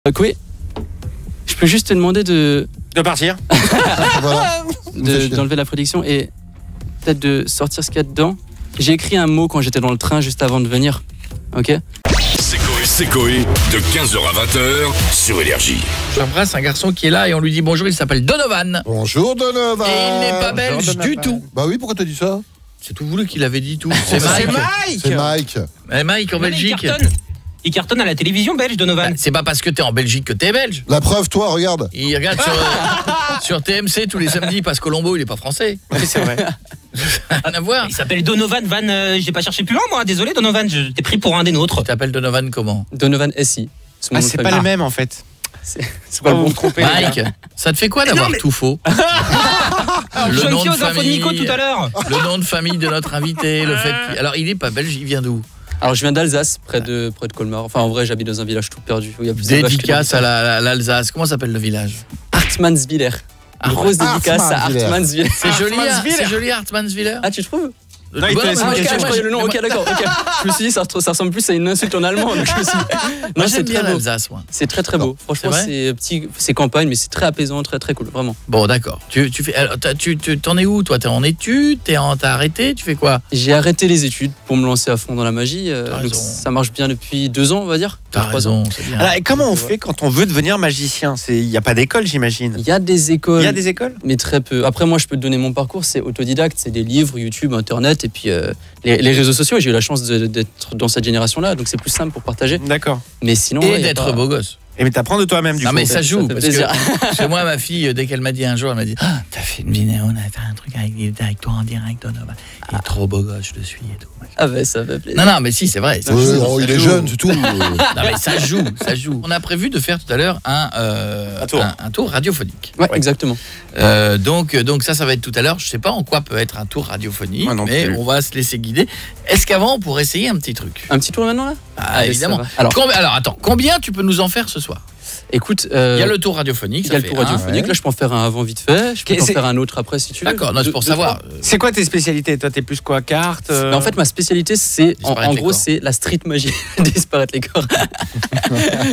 Koé, je peux juste te demander de partir. Voilà. d'enlever la prédiction et peut-être de sortir ce qu'il y a dedans. J'ai écrit un mot quand j'étais dans le train juste avant de venir. Ok. C'est Koé de 15h à 20h sur Énergie. J'embrasse un garçon qui est là et on lui dit bonjour, il s'appelle Donovan. Bonjour Donovan. Et il n'est pas belge du tout. Bah oui, pourquoi t'as dit ça? C'est tout voulu qu'il avait dit tout. C'est Mike. C'est Mike. Mais Mike en Belgique. Il cartonne à la télévision belge, Donovan. Bah, c'est pas parce que t'es en Belgique que t'es belge. La preuve, toi, regarde. Il regarde sur TMC tous les samedis parce que Colombo il est pas français. Oui, c'est vrai. Rien à voir. Il s'appelle Donovan Van. J'ai pas cherché plus loin, moi. Désolé, Donovan. Je t'ai pris pour un des nôtres. Tu t'appelles Donovan comment? Donovan SI. Ah, c'est pas le même en fait. C'est pas bon. Mike, ça te fait quoi d'avoir tout faux? Je me fie aux infos de Nico tout à l'heure. Le nom de famille de notre invité, le fait qu'il... Alors il est pas belge, il vient d'où? Alors je viens d'Alsace, près de Colmar. Enfin en vrai j'habite dans un village tout perdu où il y a plus de vaches que Dédicace à l'Alsace. Comment s'appelle le village? Hartmannswiller. Grosse dédicace à Hartmannswiller. C'est joli Hartmannswiller. Ah tu trouves? Non, il te laisse une question. Je croyais le nom. Ok d'accord. Ok. Je me suis dit ça ressemble plus à une insulte en allemand. Donc je me suis dit, Moi non, j'aime bien très beau. l'Alsace moi. C'est très très beau. Franchement c'est petit, c'est campagne mais c'est très apaisant, très très cool vraiment. Bon d'accord. Tu fais alors, t'en es où toi? T'es en études? T'as arrêté? Tu fais quoi? J'ai arrêté les études pour me lancer à fond dans la magie. Donc ça marche bien depuis 2 ans on va dire. T'as 3 ans. raison, c'est bien. Alors, et comment on fait quand on veut devenir magicien? Il n'y a pas d'école, j'imagine. Il y a des écoles. Il y a des écoles? Mais très peu. Après, moi, je peux te donner mon parcours. C'est autodidacte, c'est des livres, YouTube, Internet, et puis les réseaux sociaux. J'ai eu la chance d'être dans cette génération-là, donc c'est plus simple pour partager. D'accord. Mais sinon, Et d'être beau gosse. Et mais t'apprends de toi-même du Non coup. mais ça joue fait parce plaisir. que moi ma fille dès qu'elle m'a dit un jour elle m'a dit ah, t'as fait une vidéo, on a fait un truc avec toi en direct Donovan. Il est trop beau gosse, je le suis et tout. Ah ben ça fait plaisir. Non mais si c'est vrai. Ça Ouais, joue, oh, ça il est joue. jeune, c'est tout. Non mais ça joue. On a prévu de faire tout à l'heure un tour radiophonique. Ouais, exactement. Donc ça va être tout à l'heure. Je sais pas en quoi peut être un tour radiophonique, Moi non mais plus. on va se laisser guider. Est-ce qu'avant on pourrait essayer un petit truc? Un petit tour maintenant là. Ah, évidemment. Ça va. Alors attends, combien tu peux nous en faire ce soir? Écoute, Il y a le tour radiophonique. il y a le tour radiophonique. ouais. Là, je peux en faire un avant vite fait. Je peux en c'est- faire un autre après si tu veux. D'accord, non, c'est pour savoir. C'est quoi tes spécialités? Toi, t'es plus quoi? Carte Mais en fait, ma spécialité, c'est Disparaître en les gros, corps. c'est la street magie, disparaître les corps.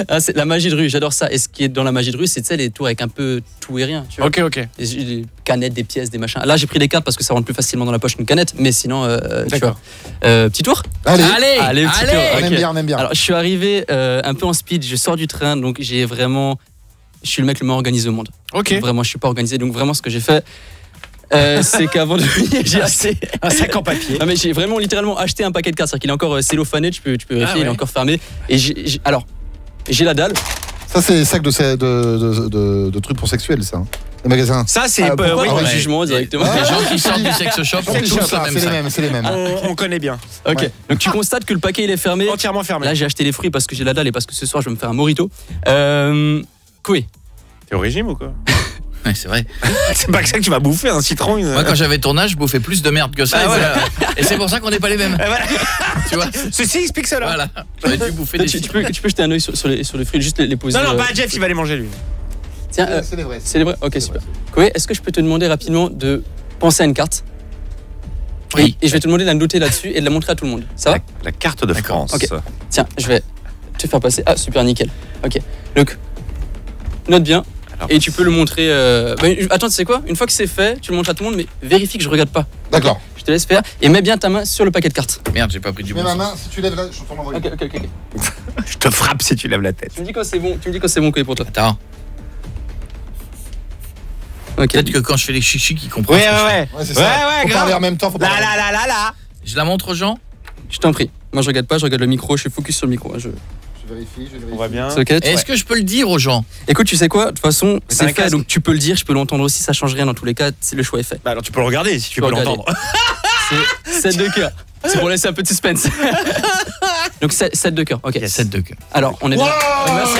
Ah, c'est la magie de rue. J'adore ça. Et ce qui est dans la magie de rue, c'est tu sais les tours avec un peu tout et rien. Tu vois. Ok. Des canettes, des pièces, des machins. Là, j'ai pris des cartes parce que ça rentre plus facilement dans la poche qu'une canette. Mais sinon, tu vois. D'accord. Petit tour. Allez, Allez, petit tour. on Ok. aime bien, on aime bien. Alors, je suis arrivé un peu en speed. Je sors du train, donc j'ai vraiment. Je suis le mec le moins organisé au monde. Ok. Vraiment, je suis pas organisé. Donc vraiment, ce que j'ai fait, c'est qu'avant de venir, j'ai acheté Un sac en papier. non mais j'ai vraiment littéralement acheté un paquet de cartes, c'est-à-dire qu'il est encore cellophané, tu peux vérifier, Ah ouais. il est encore fermé. Et alors, j'ai la dalle. Ça, c'est sac de trucs pour sexuels, ça. Le magasin. Ça, c'est. Pourquoi oui, dans le ouais. jugement directement Ah, Les gens qui sortent du sex shop ont C'est tous le même sac. c'est les mêmes. on connaît bien. Ok. Ouais. Donc tu constates que le paquet il est fermé. Entièrement fermé. Là j'ai acheté les fruits parce que j'ai la dalle et parce que ce soir je vais me faire un mojito. Koé. T'es au régime ou quoi? Ouais, c'est vrai. C'est pas que ça que tu vas bouffer, un citron. Moi quand j'avais ton âge, je bouffais plus de merde que ça. Ah, et voilà. voilà. Et c'est pour ça qu'on n'est pas les mêmes. Tu vois. Ceci explique cela. Voilà. J'aurais dû bouffer des Tu peux jeter un œil sur les fruits, juste les poser. Non, pas Jeff, il va les manger lui. Tiens, C'est les vrais. c'est les vrais. Ok super. Koé, est-ce que je peux te demander rapidement de penser à une carte? Oui. Et je vais te demander de la noter là-dessus et de la montrer à tout le monde. Ça va? La carte de D'accord. France. Ok. Tiens, je vais te faire passer. Ah, super, nickel. Ok. Donc, note bien. Alors, Et tu peux le montrer. Attends, tu sais quoi? Une fois que c'est fait, tu le montres à tout le monde, mais vérifie que je regarde pas. D'accord. Je te laisse faire. Et mets bien ta main sur le paquet de cartes. Merde, j'ai pas pris du Mets bon ma sens. main, si tu lèves là, je t'en envoie. Ok. je te frappe si tu lèves la tête. Tu me dis quand c'est bon. Tu me dis quand c'est bon, Koé, pour toi. Attends. Ok. Peut-être que quand je fais les chichis qui comprennent. Ouais, ce que je fais. ouais. Ouais, c'est ça. Ouais, Faut grave. parler en même temps, faut parler. Là. Je la montre aux gens. Je t'en prie. Moi, je regarde pas. Je regarde le micro. Je suis focus sur le micro. Je vérifie. On va bien. C'est ok. Est-ce que je peux le dire aux gens? Écoute, tu sais quoi? De toute façon, t'as c'est un fait. casque. Donc, tu peux le dire. Je peux l'entendre aussi. Ça change rien dans tous les cas. Le choix est fait. Bah alors tu peux le regarder si tu peux peux regarder. l'entendre. C'est 7 de cœur. C'est pour laisser un peu de suspense. Donc, 7 de cœur. Ok. Il y a 7 de cœur. Alors, on est bien. Merci.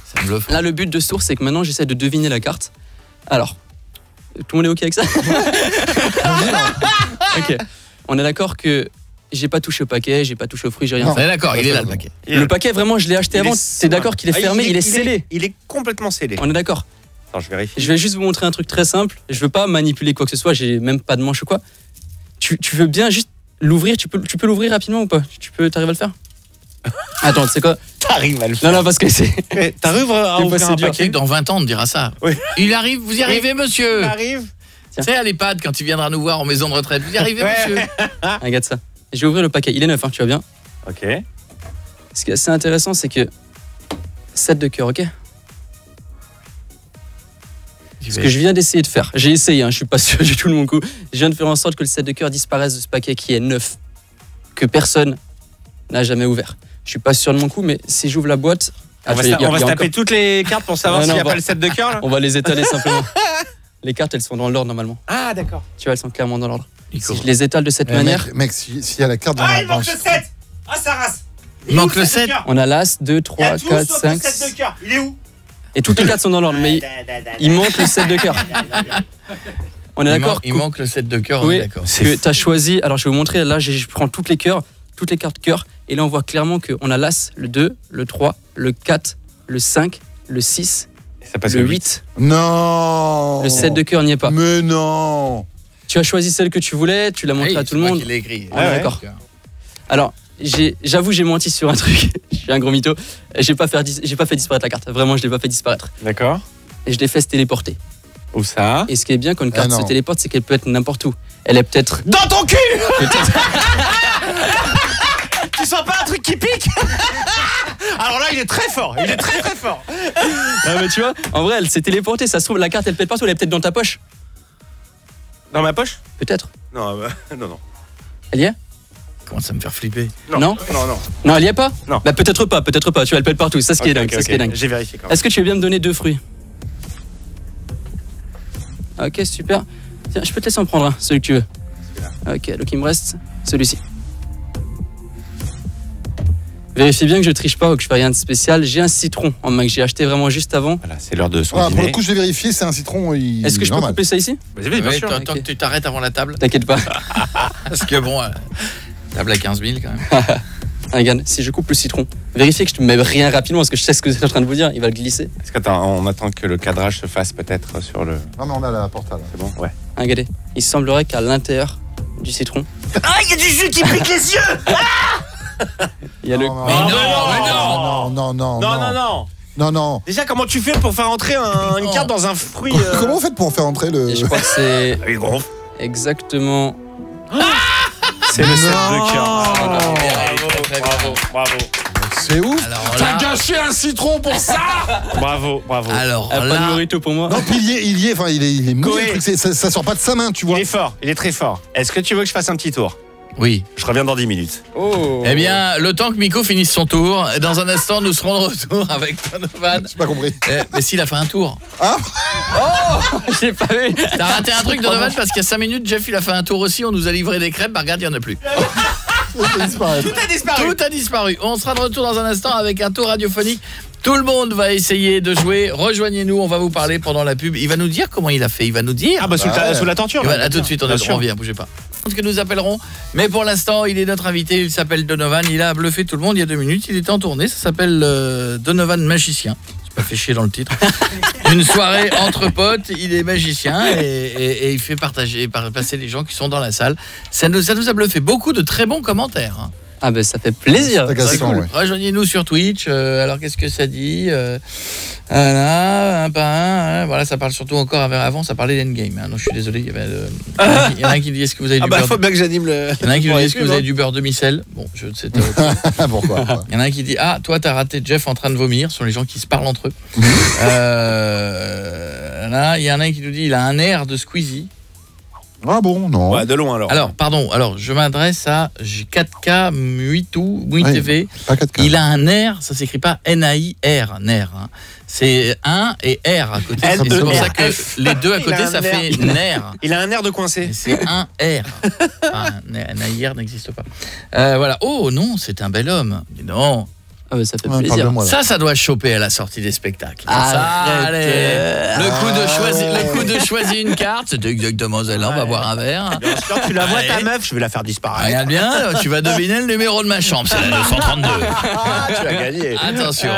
Ça me bluffe. Là, le but de source, c'est que maintenant, j'essaie de deviner la carte. Alors, tout le monde est OK avec ça? Ok. On est d'accord que j'ai pas touché au paquet, j'ai pas touché aux fruits, j'ai rien Non. fait. On est d'accord, il est là le paquet. Le paquet, vraiment, je l'ai acheté avant. T'es d'accord qu'il est fermé, il est scellé? Il est complètement scellé. On est d'accord. Attends, je vérifie. Je vais juste vous montrer un truc très simple. Je veux pas manipuler quoi que ce soit, j'ai même pas de manche ou quoi. Tu veux bien juste l'ouvrir? Tu peux l'ouvrir rapidement ou pas? T'arrives à le faire? Attends, tu sais quoi? T'arrives à le faire. Non, parce que c'est. T'arrives à C'est ouvrir un dur. paquet. Dans 20 ans, on te dira ça. Oui. Il arrive, vous y arrivez, monsieur. T'arrives. Tu sais, à l'EHPAD, quand il viendra nous voir en maison de retraite, vous y arrivez, monsieur. Regarde ça. Je vais ouvrir le paquet. Il est neuf, hein, tu vois bien. Ok. Ce qui est assez intéressant, c'est que 7 de cœur, ok? Ce que je viens d'essayer de faire, j'ai essayé, hein, je suis pas sûr du tout de mon coup. Je viens de faire en sorte que le 7 de cœur disparaisse de ce paquet qui est neuf, que personne n'a jamais ouvert. Je suis pas sûr de mon coup, mais si j'ouvre la boîte, On va se taper toutes les cartes pour savoir Ah, s'il non, n'y a on va- pas le 7 de cœur là. on va les étaler simplement. Les cartes, elles sont dans l'ordre normalement. Ah d'accord. Tu vois, elles sont clairement dans l'ordre. Nico. Si je les étale de cette manière, Mec, s'il y a la carte dans Ah la il manque dans- le 7. Ah ça race. Il manque le 7. on a l'As, 2, 3, 4, 5. 7 de cœur. Il est où? Et toutes les cartes sont dans l'ordre, mais il manque le 7 de cœur. On est d'accord? Il manque le 7 de cœur, on Oui, est d'accord. que tu as choisi. Alors, je vais vous montrer. Là, je prends toutes les cœurs, toutes les cartes cœur. Et là, on voit clairement qu'on a l'As, le 2, le 3, le 4, le 5, le 6, Ça passe le au 8. Non. Le 7 de cœur n'y est pas. Mais non. Tu as choisi celle que tu voulais, tu l'as montrée à tout le monde. Il écrit. On est d'accord. Alors, j'avoue, j'ai menti sur un truc. Je suis un gros mytho. J'ai pas fait disparaître la carte. Vraiment, je l'ai pas fait disparaître. D'accord. Et je l'ai fait se téléporter. Où ça? Et ce qui est bien quand une Ah carte non. se téléporte, c'est qu'elle peut être n'importe où. Elle est peut-être. Dans ton cul. Tu sens pas un truc qui pique? Alors là il est très fort. Il est très très fort. Ah, mais tu vois, en vrai, elle s'est téléportée. Ça se trouve, la carte, elle pète partout. Elle est peut-être dans ta poche. Dans ma poche? Peut-être. Non non. Elle y est? Commence à me faire flipper. Non. Non. Non, elle y est pas? Non. Bah peut-être pas. Tu vois, elle pète partout. C'est ce qui est Ok, dingue. ok, C'est ce qui est ok. dingue. J'ai vérifié quand même. Est-ce que tu veux bien me donner 2 fruits? Ok, super. Tiens, je peux te laisser en prendre un, celui que tu veux. Ok, donc il me reste celui-ci. Vérifie bien que je triche pas ou que je fais rien de spécial. J'ai un citron en main que j'ai acheté vraiment juste avant. Voilà, c'est l'heure de son Voilà, pour dîner. le coup, je l'ai vérifié, c'est un citron. Est-ce que je peux normal. couper ça ici? Vas-y, bien Oui, sûr. tant ok. que tu t'arrêtes avant la table. T'inquiète pas. Parce que bon, table à 15 000 quand même. Regarde, si je coupe le citron, vérifiez que je te mets rien rapidement parce que je sais ce que je suis en train de vous dire. Il va le glisser. Est-ce qu'on attend que le cadrage se fasse peut-être sur le... Non, mais on a la portale. C'est bon? Ouais. Regardez, il semblerait qu'à l'intérieur du citron, Ah, il y a du jus qui pique les yeux. il y a le. Non, Mais non, non, non, non, Non. non, non. Déjà, comment tu fais pour faire entrer une carte dans un fruit Comment vous faites pour en faire entrer le. Et je crois que c'est Il gonfle. exactement. C'est le 7 de Non. cœur. Bravo. C'est ouf. Alors T'as là, gâché un citron pour ça. Bravo. alors Ah, pas de là, morito pour moi. Non, puis il y est, enfin, il est mouillé, Coé. le truc, ça sort pas de sa main, tu vois. Il est fort, il est très fort. Est-ce que tu veux que je fasse un petit tour? oui. Je reviens dans 10 minutes. Oh. Eh bien, le temps que Miko finisse son tour, dans un instant, nous serons de retour avec Donovan. J'ai pas compris. Mais s'il a fait un tour. J'ai pas vu. T'as raté un truc, Donovan, parce qu'il y a 5 minutes, Jeff, il a fait un tour aussi. On nous a livré des crêpes. Bah, regarde, il n'y en a plus. Ça disparaît. Tout a disparu. Tout a disparu. On sera de retour dans un instant avec un tour radiophonique. Tout le monde va essayer de jouer. Rejoignez-nous, on va vous parler pendant la pub. Il va nous dire comment il a fait. Il va nous dire. Ah bah sous la torture. Et voilà, à tout de suite, on Bien sûr. revient, bougez pas. Que nous appellerons, mais pour l'instant, il est notre invité, il s'appelle Donovan, il a bluffé tout le monde il y a 2 minutes, il était en tournée, ça s'appelle Donovan Magicien. C'est pas fait chier dans le titre. Une soirée entre potes, il est magicien et il fait passer les gens qui sont dans la salle. Ça nous a bluffé, beaucoup de très bons commentaires. Hein. Ah ben ça fait plaisir. C'est agaçant, ouais. Rejoignez-nous sur Twitch. Alors qu'est-ce que ça dit voilà, un par un. Voilà, ça parle surtout encore avant, ça parlait d'Endgame. Hein. Non, je suis désolé. Il y en a un qui dit est-ce que vous avez Ah du bah beurre. faut bien que j'anime le. Il y en a un qui dit est-ce que vous avez du beurre demi-sel. Bon, je sais. Pourquoi? Il y en a un qui dit ah toi t'as raté Jeff en train de vomir. Ce sont les gens qui se parlent entre eux. Là, il y en a un qui nous dit il a un air de Squeezie. Ah bon, non. Ouais, de loin alors. Alors pardon. Alors je m'adresse à 4K Muitou Oui. TV. Pas 4K. Il a un air, ça s'écrit pas N-A-I-R, nerf. Hein. C'est un et R à côté. N-E-R-F. C'est pour ça que les deux à Il a côté, un ça nerf. fait nerf. Il a un air de coincé. Et c'est un R. Enfin, N-A-I-R n'existe pas. Voilà. Oh non, c'est un bel homme. Dis donc. Ah ben ça fait Ouais, parle de plaisir. moi, là. Ça doit choper à la sortie des spectacles. Arrête. Ça, allez. Le coup de choisir une carte, c'est exactement celle-là, on va boire un verre. Bien sûr, tu la vois ta Allez. meuf, je vais la faire disparaître. Regarde bien, tu vas deviner le numéro de ma chambre, c'est la 232. Ah, tu as gagné. Attention,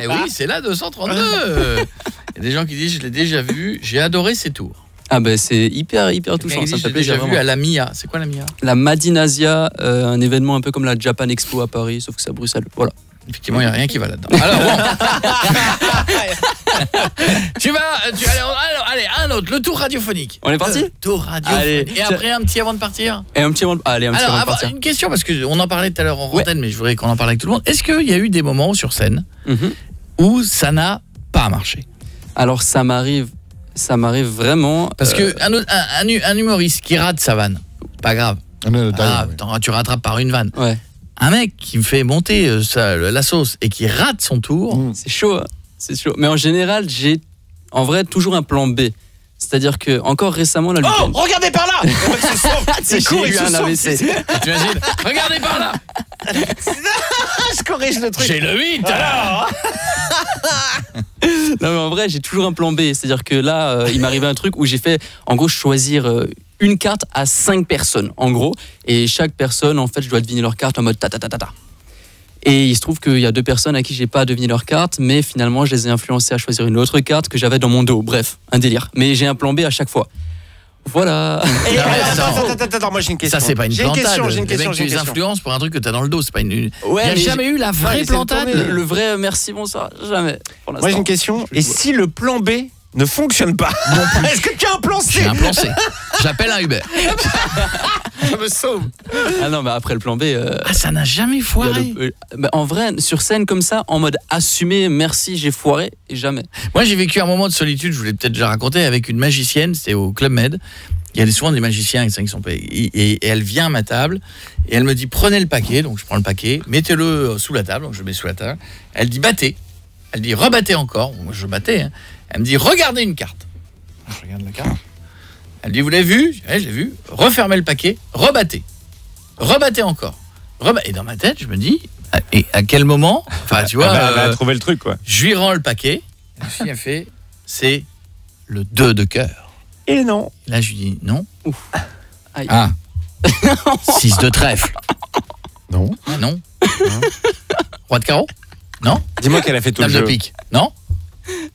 oui, c'est la 232. Il y a des gens qui disent, je l'ai déjà vu, j'ai adoré ces tours. Ah ben c'est hyper touchant, ça me J'ai fait plaisir. déjà vu vraiment. à la MIA. C'est quoi la MIA? La Madinasia, un événement un peu comme la Japan Expo à Paris, sauf que c'est à Bruxelles. Voilà. Effectivement, il n'y a rien qui va là-dedans. Alors bon. Allez, un autre, le tour radiophonique. On est parti Tour radiophonique. Allez, Et après, un petit avant de partir. Et un petit moment. Allez, un petit Alors, moment de partir. une question, parce qu'on en parlait tout à l'heure en Ouais. antenne, mais je voudrais qu'on en parle avec tout le monde. Est-ce qu'il y a eu des moments sur scène Mhm. où ça n'a pas marché? Alors ça m'arrive vraiment. Parce que un humoriste qui rate sa vanne, pas grave. Tu rattrapes par une vanne. Ouais, Un mec qui me fait monter la sauce et qui rate son tour, c'est chaud, hein. C'est chaud. Mais en général, j'ai en vrai toujours un plan B. C'est-à-dire que encore récemment là, le Oh, week-end- regardez par là. C'est court, j'ai il eu se un sauve. AVC. t'imagines? Regardez par là. Je corrige le truc. J'ai le 8 alors. Non mais en vrai, j'ai toujours un plan B. C'est-à-dire que là, il m'arrivait un truc où j'ai fait, en gros, choisir une carte à 5 personnes, en gros. Et chaque personne, en fait, je dois deviner leur carte en mode ta. Et il se trouve qu'il y a 2 personnes à qui j'ai pas deviné leur carte, mais finalement, je les ai influencés à choisir une autre carte que j'avais dans mon dos. Bref, un délire. Mais j'ai un plan B à chaque fois. Voilà. Et Non, mais attends, moi j'ai une question. Ça c'est pas une J'ai une plantade. question, j'ai une Les question, mecs, j'ai tu une les question. influences pour un truc que t'as dans le dos. C'est pas une. Il Ouais, n'y a mais jamais eu la vraie c'est plantade. Le vrai merci, bonsoir, jamais. Pour Moi j'ai l'instant. une question. Je Et vois. si le plan B ne fonctionne pas, est-ce que tu as un plan C? J'ai un plan C. J'appelle un Uber. Je me sauve. Ah non, mais après le plan B. Ah, ça n'a jamais il y a foiré. bah, en vrai, sur scène comme ça, en mode assumé, merci, j'ai foiré, et jamais. Moi, j'ai vécu un moment de solitude, je vous l'ai peut-être déjà raconté, avec une magicienne, c'était au Club Med. Il y a souvent des magiciens qui sont payés. Et elle vient à ma table et elle me dit prenez le paquet, donc je prends le paquet, mettez-le sous la table, donc je le mets sous la table. Elle dit battez. Elle dit rebattez encore. Moi je battais. Hein. Elle me dit regardez une carte. Je regarde la carte. Elle dit vous l'avez vu? Je l'ai vu. Refermez le paquet, rebattez. Rebattez encore. Et dans ma tête, je me dis et à quel moment? Enfin, tu vois, Elle va trouver le truc quoi. je lui rends le paquet. La fille elle fait c'est le 2 de cœur. Et non. Là, je lui dis non. Aïe. Ah. 6 de trèfle. Non. Ah non. Roi de carreau. Non. Dis-moi qu'elle a fait tout Dame le de jeu. pique. Non.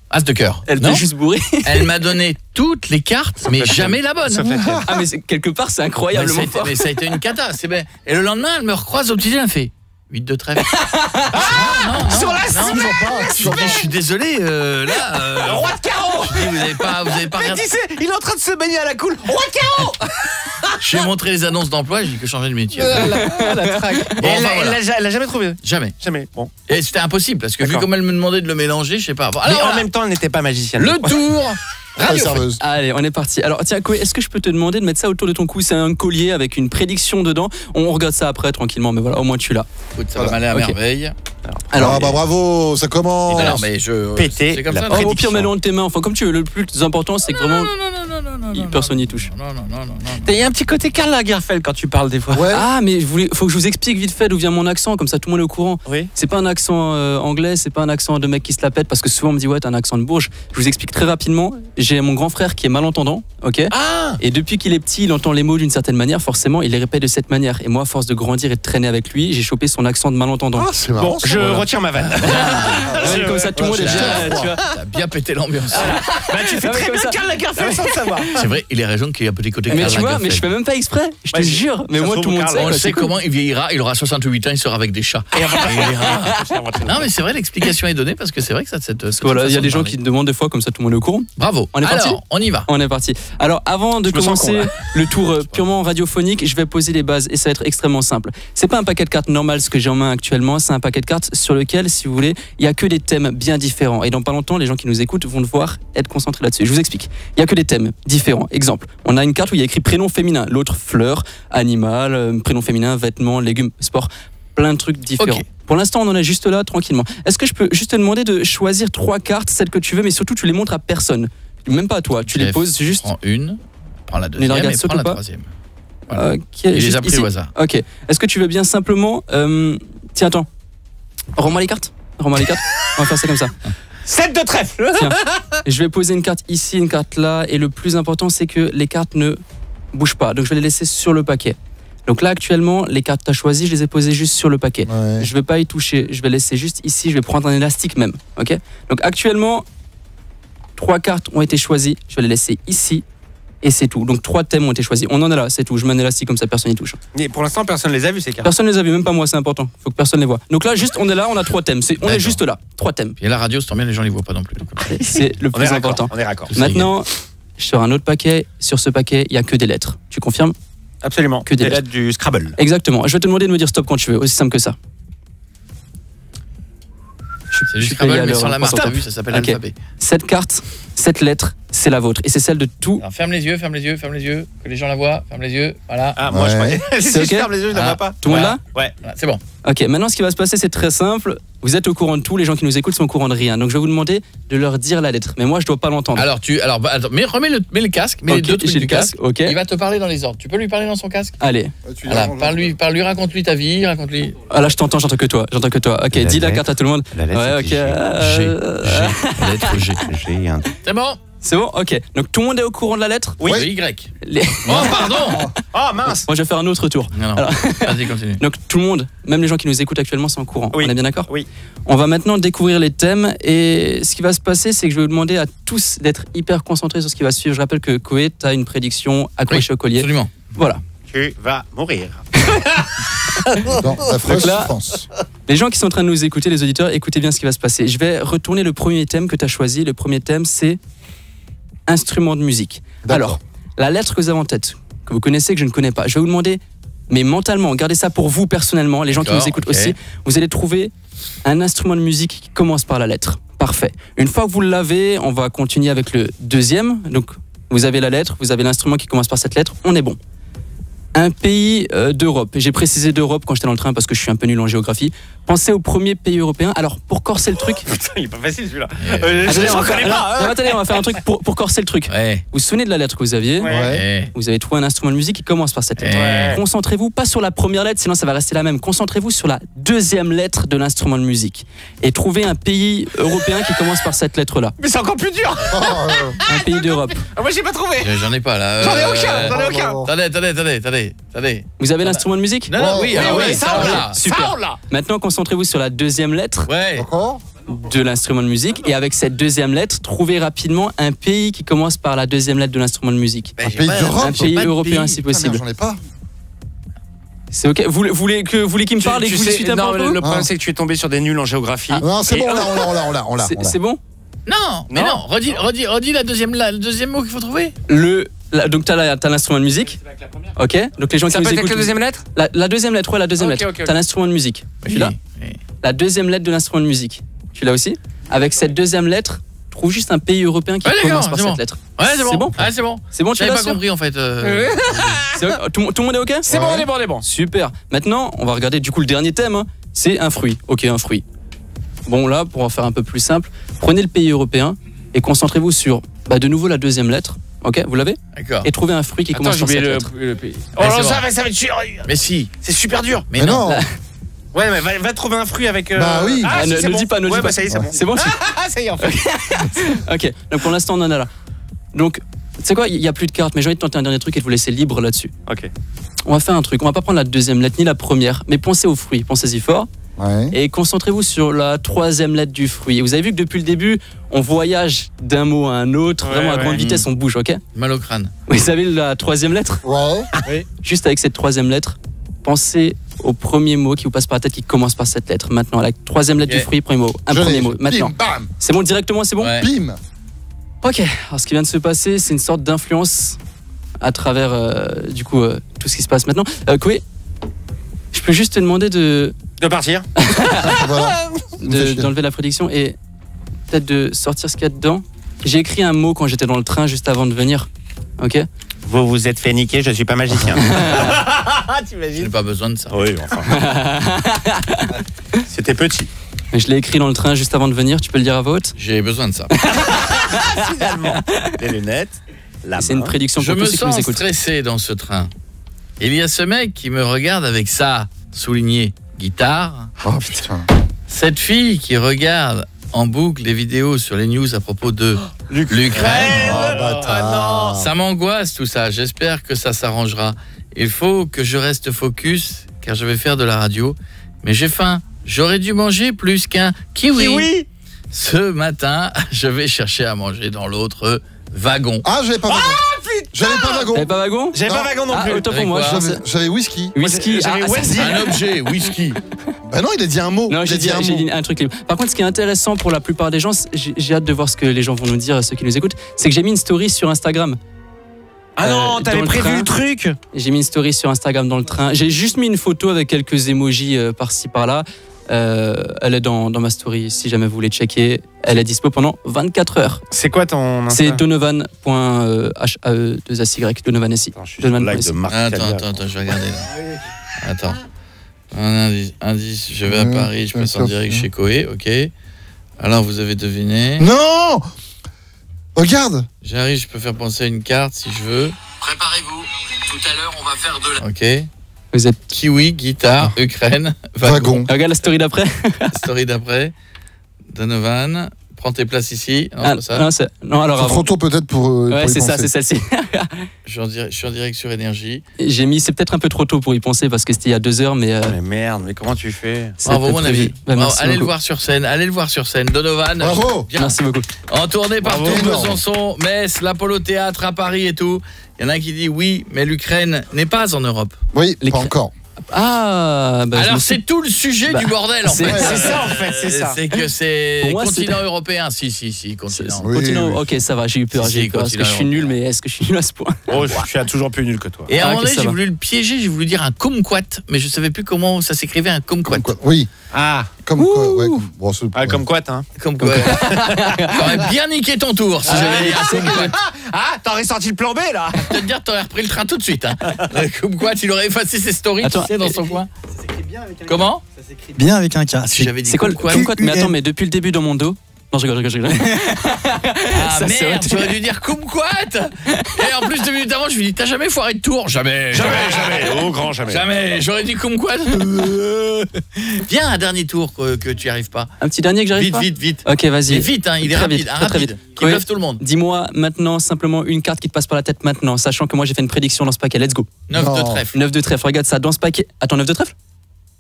As de cœur. Elle non. était juste bourrée. Elle m'a donné toutes les cartes, mais jamais la bonne. Sauf la tienne. Ah, mais quelque part, c'est Mais incroyablement fort. ça a été une cata. C'est bien. Et le lendemain, elle me recroise au petit déjeuner, elle fait 8 de trèfle. non, Sur la non, je suis désolé, là. Roi de carreau. Je dis, vous avez pas Mais regardé. tu sais, il est en train de se baigner à la cool. Roi de carreau. Je lui ai montré les annonces d'emploi, j'ai dit que changer de métier. La traque. Bon, Et enfin, voilà. elle l'a jamais trouvé. Jamais. Jamais. Bon. Et c'était impossible parce que vu D'accord. comme elle me demandait de le mélanger, je sais pas. Bon, Mais alors, en voilà. même temps, elle n'était pas magicienne. Le tour La radio. serveuse. Allez, on est parti. Alors, tiens, Koé, est-ce que je peux te demander de mettre ça autour de ton cou? C'est un collier avec une prédiction dedans. On regarde ça après, tranquillement, mais voilà, au moins tu l'as. Écoute, ça va m'aller à Ok. merveille. Ah bah bravo, ça commence. Alors, mais Péter c'est comme la ça. Oh, au pire, prédiction. mets-le de tes mains. Enfin, comme tu veux. Le plus important, c'est que vraiment, personne n'y touche. Non. Il y a un petit côté Karl Lagerfeld quand tu parles des fois. Ouais. Ah, mais faut que je vous explique vite fait d'où vient mon accent, comme ça tout le monde est au courant. Oui. C'est pas un accent anglais, c'est pas un accent de mec qui se la pète, parce que souvent on me dit ouais, t'as un accent de Bourges. Je vous explique très rapidement. J'ai mon grand frère qui est malentendant, ok. Ah. Et depuis qu'il est petit, il entend les mots d'une certaine manière, forcément, il les répète de cette manière. Et moi, à force de grandir et de traîner avec lui, j'ai chopé son accent de malentendant. Ah, c'est marrant. Bon, ça, je voilà. retire ma vanne. Ouais, comme ça, tout le monde est j'ai bien, tu vois. T'as bien pété l'ambiance. Bah, tu fais Ah ouais, très comme bien ça. Karl Lagerfeld sans le savoir. C'est vrai, il est raison qu'il y a un petit côté Mais Karl tu vois, Lagerfeld. mais je fais même pas exprès, je te Ouais, jure. Mais ça moi, se tout le monde trouve, sait. On quoi, sait c'est cool. comment il vieillira, il aura 68 ans, il sera avec des chats. Non mais c'est vrai, l'explication est donnée parce que c'est vrai que ça cette Voilà, il y a façon des de gens parler. qui te demandent des fois, comme ça tout le monde est au courant. Bravo. On est parti Alors, on y va. On est parti. Alors, avant de Je me sens commencer con, là. le tour purement radiophonique, je vais poser les bases et ça va être extrêmement simple. C'est pas un paquet de cartes normal ce que j'ai en main actuellement, c'est un paquet de cartes sur lequel, si vous voulez, il y a que des thèmes bien différents. Et dans pas longtemps, les gens qui nous écoutent vont devoir être concentrés là-dessus. Je vous explique. Il y a que des thèmes différents. Exemple, on a une carte où il y a écrit prénom féminin, l'autre fleur, animal, prénom féminin, vêtements, légumes, sport, plein de trucs différents. Ok. Pour l'instant, on en est juste là, tranquillement. Est-ce que je peux juste te demander de choisir 3 cartes, celles que tu veux, mais surtout tu les montres à personne, même pas à toi. Tu les poses juste. Prends une, prends la les deuxième regardes et saute prends ou la pas troisième. Voilà. Ok, Il les juste a pris ici. au hasard. Ok. Est-ce que tu veux bien simplement. Tiens, attends. Rends-moi les cartes. Rends-moi les cartes. On va faire ça comme ça. 7 de trèfle. Tiens. Je vais poser une carte ici, une carte là. Et le plus important, c'est que les cartes ne bougent pas. Donc je vais les laisser sur le paquet. Donc là, actuellement, les cartes que tu as choisies, je les ai posées juste sur le paquet. Ouais. Je ne vais pas y toucher. Je vais laisser juste ici. Je vais prendre un élastique même. Ok. Donc actuellement, 3 cartes ont été choisies. Je vais les laisser ici. et c'est tout. Donc 3 thèmes ont été choisis. On en est là, c'est tout. Je mets un élastique comme ça, personne n'y touche. Mais pour l'instant, personne ne les a vus, ces cartes. Personne ne les a vus, même pas moi, c'est important. Faut que personne les voit. Donc là, juste, on est là, on a 3 thèmes. On est juste là, 3 thèmes. Et la radio, c'est tant bien, les gens les voient pas non plus. C'est le plus important. On est raccord. Maintenant, je sors un autre paquet. Sur ce paquet, il n'y a que des lettres. Tu confirmes? Absolument. Que des lettres du Scrabble. Exactement. Je vais te demander de me dire stop quand tu veux. Aussi simple que ça. C'est du Scrabble, mais sans la marque. T'as vu, ça s'appelle l'alphabet. Cette carte, cette lettre, c'est la vôtre. Et c'est celle de tout. Alors, ferme les yeux, que les gens la voient. Ferme les yeux, voilà. Ah, moi, je croyais. Si je ferme les yeux, je la vois pas. Tout le monde là? Ouais. Voilà, c'est bon. Ok, maintenant, ce qui va se passer, c'est très simple. Vous êtes au courant de tout. Les gens qui nous écoutent sont au courant de rien. Donc, je vais vous demander de leur dire la lettre. Mais moi, je dois pas l'entendre. Alors, attends, mais remets le casque, mets les deux trucs du casque. Ok. Il va te parler dans les ordres. Tu peux lui parler dans son casque? Allez. Voilà, parle-lui, raconte-lui ta vie, raconte-lui. Ah là, je t'entends, j'entends que toi. Ok, dis la carte à tout le monde. La lettre, ouais, ok. La lettre G. J'ai un... C'est bon? C'est bon? Ok. Donc, tout le monde est au courant de la lettre? Oui. Y. Les- Oh, pardon. Oh, mince. Moi, je vais faire un autre tour. Non. Alors- Vas-y, continue. Donc, tout le monde, même les gens qui nous écoutent actuellement, sont au courant. Oui. On est bien d'accord? Oui. On va maintenant découvrir les thèmes. Et ce qui va se passer, c'est que je vais vous demander à tous d'être hyper concentrés sur ce qui va suivre. Je rappelle que Koé, tu as une prédiction accrochée au collier. Absolument. Voilà. Tu vas mourir. Dans la Donc là- France. Les gens qui sont en train de nous écouter, les auditeurs, écoutez bien ce qui va se passer. Je vais retourner le premier thème que tu as choisi. Le premier thème, c'est instrument de musique. D'accord. Alors, la lettre que vous avez en tête, que vous connaissez, que je ne connais pas, je vais vous demander, mais mentalement, gardez ça pour vous personnellement, les gens qui D'accord, nous écoutent ok. aussi, vous allez trouver un instrument de musique qui commence par la lettre. Parfait. Une fois que vous l'avez, on va continuer avec le deuxième. Donc, vous avez la lettre, vous avez l'instrument qui commence par cette lettre, on est bon. Un pays d'Europe. J'ai précisé d'Europe quand j'étais dans le train parce que je suis un peu nul en géographie. Pensez au premier pays européen. Alors, pour corser le truc... Putain, il est pas facile celui-là. Attendez, Je on va reconnais faire- pas. non, attendez, on va faire un truc pour corser le truc. Ouais. Vous vous souvenez de la lettre que vous aviez? Ouais. Vous avez trouvé un instrument de musique qui commence par cette lettre. Ouais. Concentrez-vous pas sur la première lettre, sinon ça va rester la même. Concentrez-vous sur la deuxième lettre de l'instrument de musique. Et trouvez un pays européen qui commence par cette lettre-là. Mais c'est encore plus dur. Un pays d'Europe. Ah, moi, j'ai pas trouvé. J'en ai pas là. J'en ai aucun. Attendez. Vous avez l'instrument de musique? Non, Oh, oui, alors oui, oui, ça, on l'a. Super. Ça, on l'a. Maintenant, concentrez-vous sur la deuxième lettre Ouais. Encore de l'instrument de musique. Et avec cette deuxième lettre, trouvez rapidement un pays qui commence par la deuxième lettre de l'instrument de musique. Ben, Un j'ai pays pas- d'Europe, Un j'ai pays pas de européen pays. si Putain, merde, possible. j'en ai pas. C'est ok? Vous voulez qu'il me parle et que vous discutez un peu non, entre vous? le problème, Ah. c'est que tu es tombé sur des nuls en géographie. Non, c'est Et- bon, on l'a. C'est bon? Non, mais non. Redis le deuxième mot qu'il faut trouver. Donc t'as l'instrument de musique. Ok. Donc les gens Ça qui peut nous être avec écoutent. la deuxième lettre? La deuxième lettre, ouais, la deuxième Ok, lettre. ok, ok. T'as l'instrument de musique. Tu l'as? Oui. La deuxième lettre de l'instrument de musique. Tu l'as aussi? Avec cette deuxième lettre, trouve juste un pays européen qui Ouais, d'accord, commence par c'est cette bon. lettre. Ouais, c'est bon. bon. Ouais, c'est bon. C'est bon, tu J'avais l'as pas sûr? compris en fait. C'est ok tout le monde est ok? C'est bon, on est bon. Super. Maintenant, on va regarder du coup le dernier thème. Hein. C'est un fruit. Ok, un fruit. Bon, là, pour en faire un peu plus simple, prenez le pays européen et concentrez-vous sur, de nouveau, la deuxième lettre. Ok, vous l'avez? D'accord. Et trouvez un fruit qui Attends, commence j'ai par cette oublié lettre. le pays. Oh Ouais, non, c'est ça bon. va être chiant. Mais si. C'est super dur. Mais Mais non. non. Ouais, mais va trouver un fruit avec. Bah oui. Ah, Ah, si, ne c'est bon. dis pas, ne dis Ouais, pas. bah ça y est, c'est bon. C'est bon? Ah, ça y est, en fait. Ok, donc pour l'instant, on en est là. Donc, tu sais quoi, il n'y a plus de cartes, mais j'ai envie de tenter un dernier truc et de vous laisser libre là-dessus. Ok. On va faire un truc, on va pas prendre la deuxième lettre ni la première, mais pensez au fruit, pensez-y fort. Ouais. Et concentrez-vous sur la troisième lettre du fruit. Et vous avez vu que depuis le début, on voyage d'un mot à un autre, Ouais, vraiment à ouais. grande vitesse, on bouge, ok? Mal au crâne. Vous savez la troisième lettre? Ouais. Juste avec cette troisième lettre, pensez au premier mot qui vous passe par la tête qui commence par cette lettre. Maintenant, la troisième lettre Ok. du fruit, premier mot. Un Je premier l'ai. mot. Maintenant. Bim, bam, C'est bon directement, c'est bon? Ouais. bim. Ok, alors ce qui vient de se passer, c'est une sorte d'influence à travers tout ce qui se passe maintenant. Koé, je peux juste te demander De partir. Voilà. d'enlever la prédiction et peut-être de sortir ce qu'il y a dedans. J'ai écrit un mot quand j'étais dans le train juste avant de venir. Ok? Vous vous êtes fait niquer, je suis pas magicien. Je T'imagines? n'ai pas besoin de ça. Oui, enfin. C'était petit. Je l'ai écrit dans le train juste avant de venir, tu peux le dire à voix haute? J'ai besoin de ça. Finalement. Les lunettes. La C'est une main. prédiction Je pour me tous ceux qui nous sens écoutent. stressé dans ce train. Il y a ce mec qui me regarde avec sa, souligné, guitare. Oh putain. Cette fille qui regarde en boucle les vidéos sur les news à propos de l'Ukraine. Oh bâtard. Ça m'angoisse tout ça. J'espère que ça s'arrangera. Il faut que je reste focus car je vais faire de la radio. Mais j'ai faim. J'aurais dû manger plus qu'un kiwi. Oui. Ce matin, je vais chercher à manger dans l'autre wagon. Ah, je l'ai pas vu. J'avais pas wagon. T'avais pas wagon? J'avais pas wagon non plus. Autant pour moi. J'avais whisky. Whisky. J'avais Wendy. Un objet, whisky. Bah non, il a dit un mot. Non, j'ai dit un truc libre. Par contre, ce qui est intéressant pour la plupart des gens, j'ai hâte de voir ce que les gens vont nous dire, ceux qui nous écoutent, c'est que j'ai mis une story sur Instagram. Ah non, dans t'avais le prévu train. le truc. J'ai mis une story sur Instagram dans le train. J'ai juste mis une photo avec quelques emojis par-ci par-là. Elle est dans ma story si jamais vous voulez checker. Elle est dispo pendant 24 heures. C'est quoi ton C'est donovan.hae2sy, Donovan SI. Je suis Donovan live de Marc Calia. Attends, je vais regarder là. Attends. Un indice, je vais à Paris, je passe en direct chez Koé, ok. Alors vous avez deviné. Non. Regarde. J'arrive, je peux faire penser à une carte si je veux. Préparez-vous, tout à l'heure on va faire de la... Ok. Vous êtes Kiwi, guitare, Ukraine, Wagon. Regarde la story d'après. Story d'après. Donovan, prends tes places ici. Non, c'est pas ça. Non, alors C'est avant. trop tôt peut-être pour. Ouais, y c'est ça, penser. c'est celle-ci. Je suis en direct sur Énergie. J'ai mis, c'est peut-être un peu trop tôt pour y penser parce que c'était il y a 2 heures, mais. Mais merde, mais comment tu fais? c'est Bravo, peu mon prévu. ami. Bah, Bravo, merci allez le beaucoup. voir sur scène. Donovan. Bravo. Bien. Merci beaucoup. En tournée partout, Bravo. Besançon, Metz, l'Apollo Théâtre à Paris et tout. Il y en a un qui dit oui, mais l'Ukraine n'est pas en Europe. Oui, Les pas cra- encore. Ah, bah, je Alors me suis- c'est tout le sujet du bordel en c'est- fait. c'est ça, en fait, c'est ça. C'est que c'est Pour moi, continent c'est- européen. Si, continent. Oui, Continent. oui. Ok, ça va, j'ai eu peur. Si, J'ai eu peur parce que je suis continent nul, mais est-ce que je suis nul à ce point? Oh, je suis toujours plus nul que toi. Et à un Ah, moment ok, donné, ça j'ai va. voulu le piéger, j'ai voulu dire un kumquat, mais je savais plus comment ça s'écrivait un kumquat. Comme quoi. Oui. Ah, Comme quoi. Ouais. Bon, comme quoi, hein? Comme quoi. T'aurais bien niqué ton tour si j'avais dit un kumquat. Ah, t'aurais sorti le plan B là. Je peux te dire, t'aurais repris le train tout de suite. Hein. Le kumquat, il aurait effacé ses stories, Attends, tu sais, dans son coin. Comment? Bien avec un K. Si j'avais dit C'est quoi le kumquat. kumquat? Mais attends, mais depuis le début dans mon dos. Non, je rigole. Ah Ça, c'est merde, vrai. j'aurais dû dire kumquat. Et en plus 2 minutes avant, je lui dis t'as jamais foiré de tour? Jamais. Au grand jamais. Jamais. J'aurais dit kumquat. Viens un dernier tour que tu n'y arrives pas. Un petit dernier que j'arrive pas. Vite. Ok, vas-y. Et vite, hein, il est Très rapide, vite, un très rapide, vite. qui Oui. bluffe tout le monde. Dis-moi maintenant simplement une carte qui te passe par la tête maintenant, sachant que moi j'ai fait une prédiction dans ce paquet. Let's go. 9 de Non. trèfle. 9 de trèfle, regarde ça dans ce paquet. Attends, 9 de trèfle?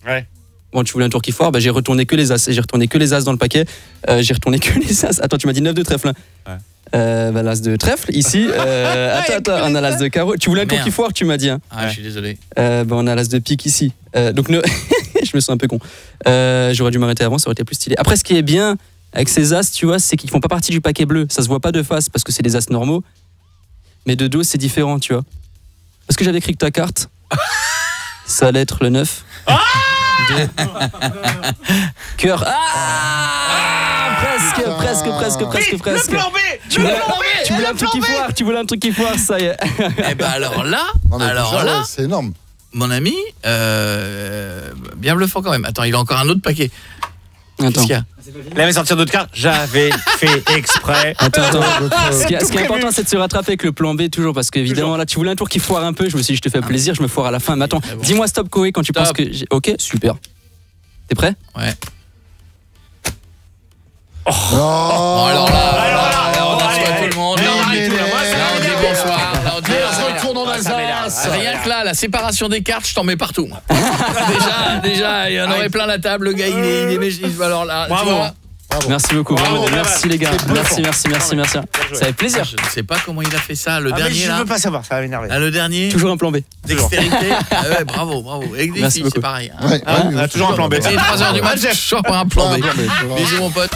Ouais. Bon, tu voulais un tour qui foire, bah, j'ai retourné que les as. J'ai retourné que les as dans le paquet. J'ai retourné que les as. Attends, tu m'as dit 9 de trèfle. Hein. Ouais. Bah, l'as de trèfle ici. Attends, on a l'as de carreau. Tu voulais un tour Merde. qui foire, tu m'as dit. Hein. Ah, je suis désolé. Bah, on a l'as de pique ici. Donc, je me sens un peu con. J'aurais dû m'arrêter avant, ça aurait été plus stylé. Après, ce qui est bien avec ces as, tu vois, c'est qu'ils font pas partie du paquet bleu. Ça se voit pas de face parce que c'est des as normaux. Mais de dos, c'est différent, tu vois. Parce que j'avais écrit que ta carte, ça allait être le 9. Cœur. Presque. Le plan B. Tu voulais un truc qui foire, ça y est. Eh ben alors là, Non, mais déjà, ouais, c'est énorme. mon ami, bien bluffant quand même. Attends, il a encore un autre paquet. Qu'est-ce Attends. qu'il y a? Il avait sorti d'autres cartes. J'avais fait exprès. Attends. Votre- Ce qui est important, c'est de se rattraper avec le plan B toujours, parce qu'évidemment, là, tu voulais un tour qui foire un peu. Je me suis dit, je te fais plaisir, je me foire à la fin. Mais attends, C'est bon. dis-moi stop, Koé, quand tu Stop. penses que. Ok, super. T'es prêt? Ouais. Oh, Bon, alors là, on a allez, reçoit tout le monde. allez, Là, on dit allez, bonsoir. allez, Là, on dit allez, bonsoir. Là, on dit retour dans l'Alsace. Rien que là, la séparation des cartes, je t'en mets partout. moi. déjà, il y en aurait plein la table. Le gars, il est alors là, Bravo. tu vois. Merci beaucoup. Bravo, Vraiment, Donovan. merci les gars. C'est bluffant. Merci. Ça fait plaisir. Je ne sais pas comment il a fait ça. Le Ah, mais dernier je là. veux pas savoir, ça va m'énerver. Ah, le dernier. Toujours un plan B. Dextérité. Ah ouais, bravo. Avec des Merci filles, beaucoup. c'est pareil. hein. Ouais, Ah, oui, toujours un plan B. C'est 3h du match, je sors par un plan B. Ah, plan B, c'est vrai. Bisous mon pote.